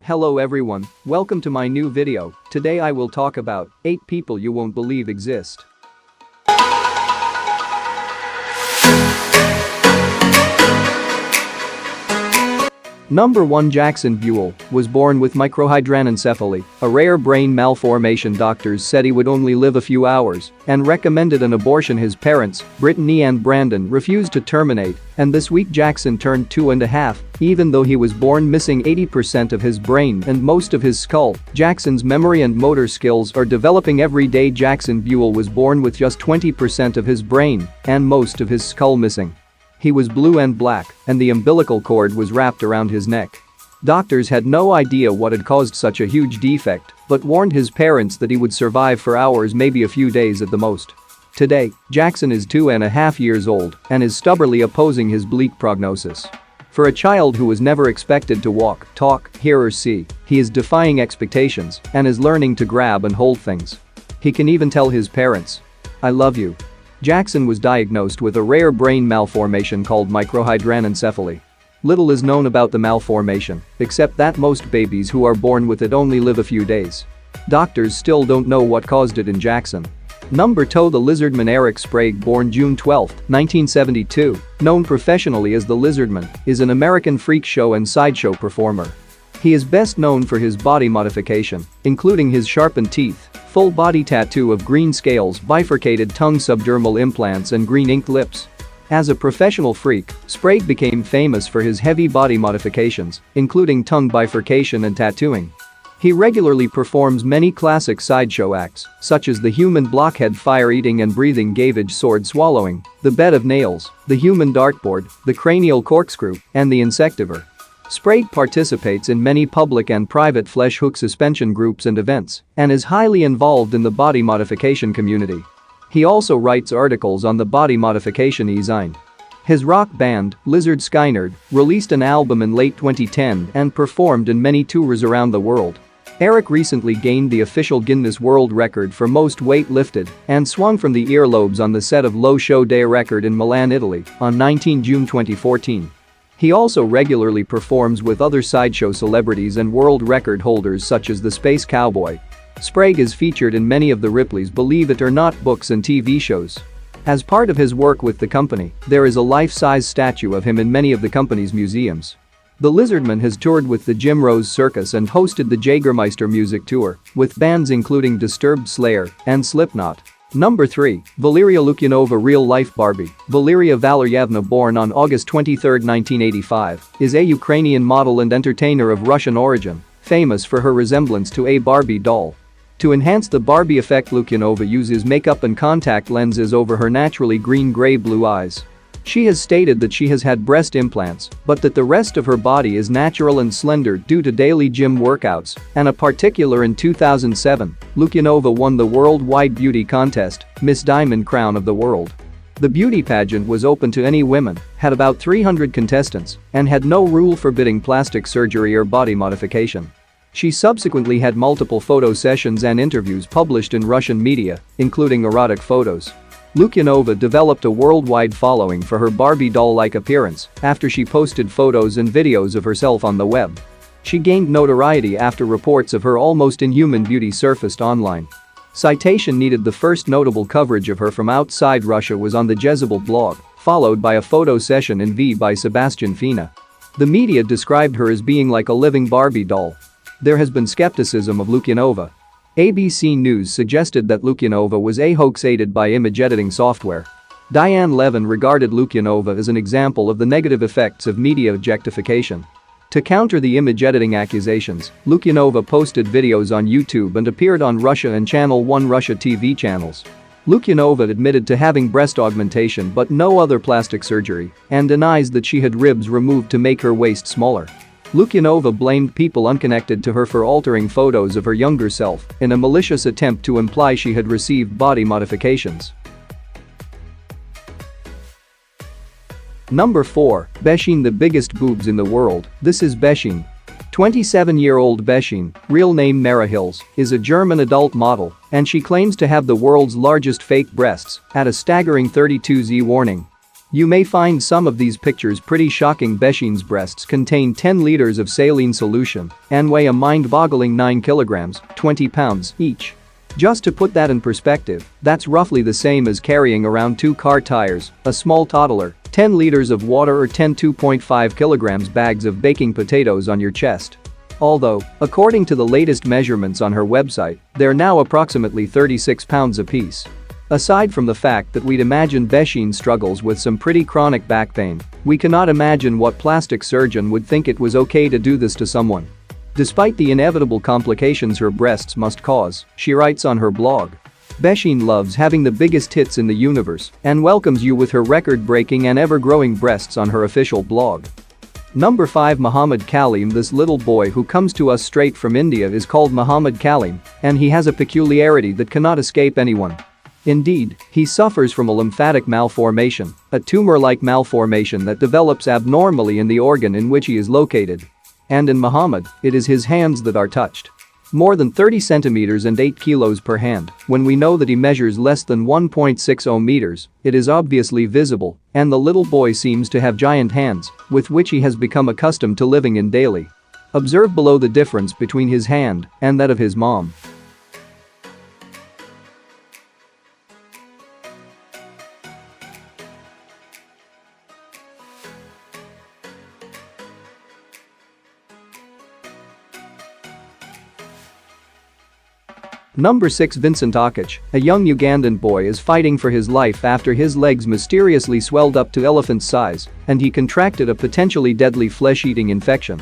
Hello everyone, welcome to my new video. Today I will talk about 8 people you won't believe exist. Number 1. Jackson Buell was born with microhydranencephaly, a rare brain malformation. Doctors said he would only live a few hours and recommended an abortion. His parents, Brittany and Brandon, refused to terminate, and this week Jackson turned 2.5. Even though he was born missing 80% of his brain and most of his skull, Jackson's memory and motor skills are developing every day. Jackson Buell was born with just 20% of his brain and most of his skull missing. He was blue and black, and the umbilical cord was wrapped around his neck. Doctors had no idea what had caused such a huge defect, but warned his parents that he would survive for hours, maybe a few days at the most. Today, Jackson is 2.5 years old and is stubbornly opposing his bleak prognosis. For a child who was never expected to walk, talk, hear or see, he is defying expectations and is learning to grab and hold things. He can even tell his parents, "I love you." Jackson was diagnosed with a rare brain malformation called microhydranencephaly. Little is known about the malformation, except that most babies who are born with it only live a few days. Doctors still don't know what caused it in Jackson. Number 2. The lizardman Eric Sprague, born June 12, 1972, known professionally as the Lizardman, is an American freak show and sideshow performer. He is best known for his body modification, including his sharpened teeth, full body tattoo of green scales, bifurcated tongue, subdermal implants and green inked lips. As a professional freak, Sprague became famous for his heavy body modifications, including tongue bifurcation and tattooing. He regularly performs many classic sideshow acts, such as the human blockhead, fire-eating and breathing gavage, sword swallowing, the bed of nails, the human dartboard, the cranial corkscrew, and the insectivore. Sprague participates in many public and private flesh hook suspension groups and events and is highly involved in the body modification community. He also writes articles on the body modification e-zine. His rock band, Lizard Skynyrd, released an album in late 2010 and performed in many tours around the world. Eric recently gained the official Guinness World Record for most weight lifted and swung from the earlobes on the set of Lo Show Day Record in Milan, Italy, on 19 June 2014. He also regularly performs with other sideshow celebrities and world record holders such as the Space Cowboy. Sprague is featured in many of the Ripley's Believe It or Not books and TV shows. As part of his work with the company, there is a life-size statue of him in many of the company's museums. The Lizardman has toured with the Jim Rose Circus and hosted the Jägermeister Music Tour, with bands including Disturbed, Slayer, and Slipknot. Number 3. Valeria Lukyanova, real-life Barbie. Valeria Valerievna, born on August 23, 1985, is a Ukrainian model and entertainer of Russian origin, famous for her resemblance to a Barbie doll. To enhance the Barbie effect, Lukyanova uses makeup and contact lenses over her naturally green-gray-blue eyes. She has stated that she has had breast implants, but that the rest of her body is natural and slender due to daily gym workouts, and a particular in 2007, Lukyanova won the worldwide beauty contest, Miss Diamond Crown of the World. The beauty pageant was open to any women, had about 300 contestants, and had no rule forbidding plastic surgery or body modification. She subsequently had multiple photo sessions and interviews published in Russian media, including erotic photos. Lukyanova developed a worldwide following for her Barbie doll-like appearance after she posted photos and videos of herself on the web. She gained notoriety after reports of her almost inhuman beauty surfaced online. Citation needed. The first notable coverage of her from outside Russia was on the Jezebel blog, followed by a photo session in V by Sebastian Fina. The media described her as being like a living Barbie doll. There has been skepticism of Lukyanova. ABC News suggested that Lukyanova was a hoax aided by image editing software. Diane Levin regarded Lukyanova as an example of the negative effects of media objectification. To counter the image editing accusations, Lukyanova posted videos on YouTube and appeared on Russia and Channel 1 Russia TV channels. Lukyanova admitted to having breast augmentation but no other plastic surgery and denies that she had ribs removed to make her waist smaller. Lukyanova blamed people unconnected to her for altering photos of her younger self in a malicious attempt to imply she had received body modifications. Number 4. Beshin, the biggest boobs in the world. This is Beshin. 27-year-old Beshin, real name Mara Hills, is a German adult model, and she claims to have the world's largest fake breasts at a staggering 32Z. Warning. You may find some of these pictures pretty shocking. Beshin's breasts contain 10 liters of saline solution and weigh a mind-boggling 9 kilograms, 20 pounds each. Just to put that in perspective, that's roughly the same as carrying around 2 car tires, a small toddler, 10 liters of water or 10 2.5 kilograms bags of baking potatoes on your chest. Although, according to the latest measurements on her website, they're now approximately 36 pounds apiece. Aside from the fact that we'd imagine Beshin struggles with some pretty chronic back pain, we cannot imagine what plastic surgeon would think it was okay to do this to someone. Despite the inevitable complications her breasts must cause, she writes on her blog, Beshin loves having the biggest hits in the universe and welcomes you with her record-breaking and ever-growing breasts on her official blog. Number 5. Muhammad Kalim. This little boy who comes to us straight from India is called Muhammad Kalim, and he has a peculiarity that cannot escape anyone. Indeed, he suffers from a lymphatic malformation, a tumor-like malformation that develops abnormally in the organ in which he is located. And in Muhammad, it is his hands that are touched. More than 30 centimeters and 8 kilos per hand. When we know that he measures less than 1.60 meters, it is obviously visible, and the little boy seems to have giant hands, with which he has become accustomed to living in daily. Observe below the difference between his hand and that of his mom. Number 6. Vincent HACHA. A young Ugandan boy is fighting for his life after his legs mysteriously swelled up to elephant size and he contracted a potentially deadly flesh-eating infection.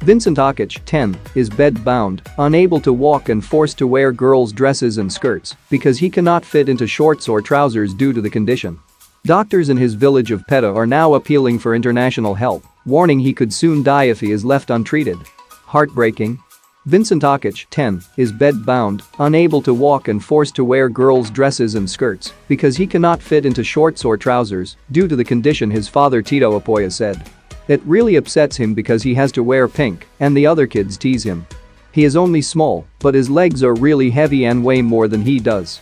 Vincent HACHA, 10, is bed-bound, unable to walk and forced to wear girls' dresses and skirts because he cannot fit into shorts or trousers due to the condition. Doctors in his village of Peta are now appealing for international help, warning he could soon die if he is left untreated. Heartbreaking. Vincent HACHA, 10, is bed-bound, unable to walk and forced to wear girls' dresses and skirts because he cannot fit into shorts or trousers due to the condition, his father Tito Apoya said. It really upsets him because he has to wear pink and the other kids tease him. He is only small, but his legs are really heavy and weigh more than he does.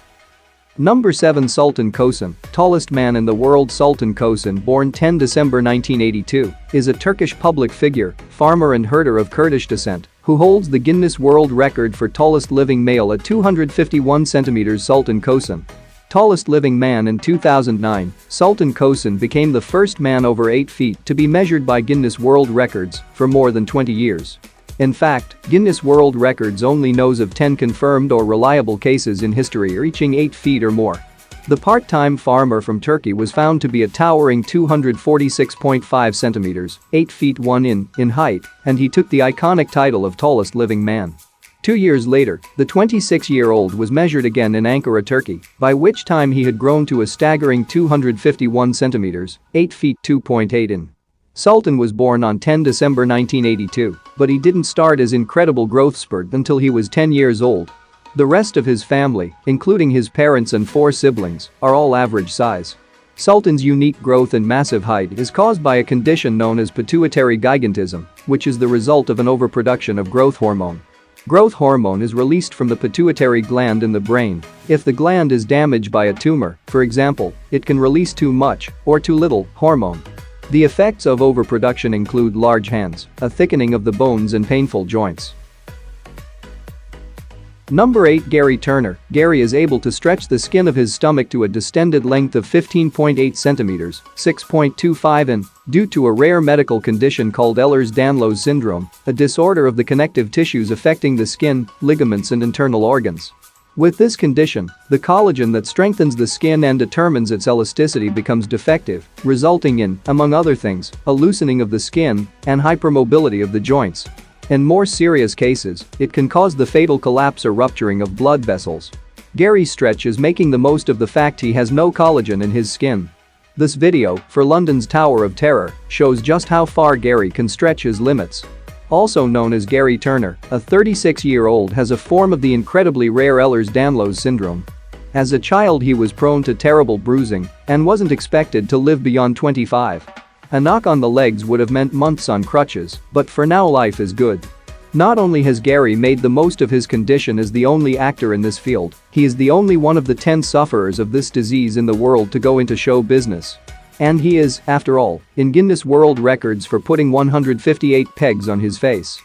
Number 7. Sultan Kosun, tallest man in the world. Sultan Kosun, born 10 December 1982, is a Turkish public figure, farmer and herder of Kurdish descent, who holds the Guinness World Record for tallest living male at 251 centimeters. Sultan Kosun, tallest living man in 2009, Sultan Kosun became the first man over 8 feet to be measured by Guinness World Records for more than 20 years. In fact, Guinness World Records only knows of 10 confirmed or reliable cases in history reaching 8 feet or more. The part-time farmer from Turkey was found to be a towering 246.5 centimeters, 8 feet 1 in height, and he took the iconic title of tallest living man. 2 years later, the 26-year-old was measured again in Ankara, Turkey, by which time he had grown to a staggering 251 centimeters, 8 feet 2.8 in. Sultan was born on 10 December 1982, but he didn't start his incredible growth spurt until he was 10 years old. The rest of his family, including his parents and 4 siblings, are all average size. Sultan's unique growth and massive height is caused by a condition known as pituitary gigantism, which is the result of an overproduction of growth hormone. Growth hormone is released from the pituitary gland in the brain. If the gland is damaged by a tumor, for example, it can release too much or too little hormone. The effects of overproduction include large hands, a thickening of the bones and painful joints. Number 8. Gary Turner. Gary is able to stretch the skin of his stomach to a distended length of 15.8 centimeters, 6.25 in, due to a rare medical condition called Ehlers-Danlos syndrome, a disorder of the connective tissues affecting the skin, ligaments and internal organs. With this condition, the collagen that strengthens the skin and determines its elasticity becomes defective, resulting in, among other things, a loosening of the skin and hypermobility of the joints. In more serious cases, it can cause the fatal collapse or rupturing of blood vessels. Gary Stretch is making the most of the fact he has no collagen in his skin. This video, for London's Tower of Terror, shows just how far Gary can stretch his limits. Also known as Gary Turner, a 36-year-old has a form of the incredibly rare Ehlers-Danlos syndrome. As a child he was prone to terrible bruising and wasn't expected to live beyond 25. A knock on the legs would have meant months on crutches, but for now life is good. Not only has Gary made the most of his condition as the only actor in this field, he is the only one of the 10 sufferers of this disease in the world to go into show business. And he is, after all, in Guinness World Records for putting 158 pegs on his face.